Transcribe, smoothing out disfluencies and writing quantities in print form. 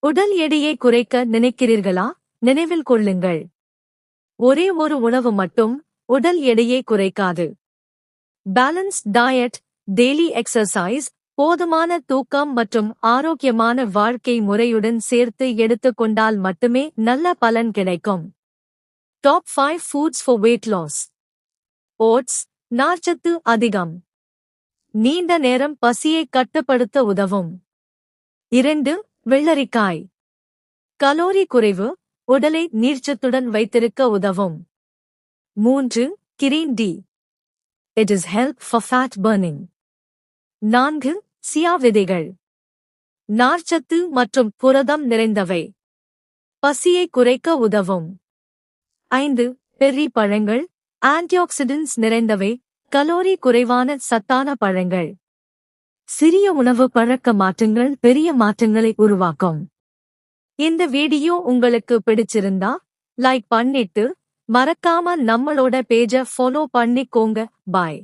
உடல் எடையை குறைக்க நினைக்கிறீர்களா? நினைவில் கொள்ளுங்கள், ஒரே ஒரு உணவு மட்டும் உடல் எடையை குறைக்காது. பேலன்ஸ்ட் டயட், டெய்லி எக்ஸர்சைஸ், போதுமான தூக்கம் மற்றும் ஆரோக்கியமான வாழ்க்கை முறையுடன் சேர்த்து எடுத்துக்கொண்டால் மட்டுமே நல்ல பலன் கிடைக்கும். Top 5 foods for weight loss. Oats, நார்ச்சத்து அதிகம். நீண்ட நேரம் பசியை கட்டுப்படுத்த உதவும். 2. வெள்ளரிக்காய். கலோரி குறைவு, உடலை நீர்ச்சத்துடன் வைத்திருக்க உதவும். 3. Green tea. It is help for fat burning. 4. சியா விதைகள். நார்ச்சத்து மற்றும் புரதம் நிறைந்தவை. பசியை குறைக்க உதவும். 5. பெர்ரி பழங்கள், ஆன்டிஆக்சிடென்ட்ஸ் நிறைந்தவை, கலோரி குறைவான சத்தான பழங்கள். சிறிய உணவு பழக்க மாற்றங்கள் பெரிய மாற்றங்களை உருவாக்கும். இந்த வீடியோ உங்களுக்கு பிடிச்சிருந்தா லைக் பண்ணிட்டு மறக்காம நம்மளோட பேஜ ஃபாலோ பண்ணிக்கோங்க. பாய்.